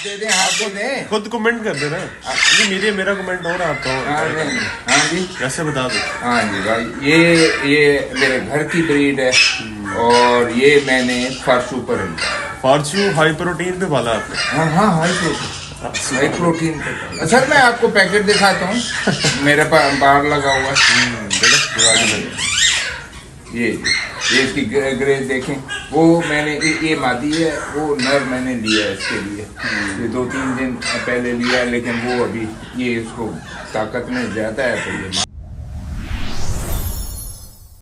दे दें, हाथ दे दें। खुद कमेंट कर देना। नहीं मेरे मेरा कमेंट हो रहा आपका हाँ जी, कैसे बता दो। हाँ जी भाई, ये मेरे घर की ब्रीड है और ये मैंने फारसू पर लिया। फॉर्चू हाई प्रोटीन पे पाला आपने। हाँ हाँ, हाई प्रोटीन पे। सर मैं आपको पैकेट दिखाता हूँ, मेरे पास बाहर लगा हुआ है। ये इसकी ग्रेज देखें। वो मैंने ये मादी है, वो नर मैंने लिया है इसके लिए। ये 2-3 दिन पहले लिया है, लेकिन वो अभी ये इसको ताकत में ज़्यादा है तो ये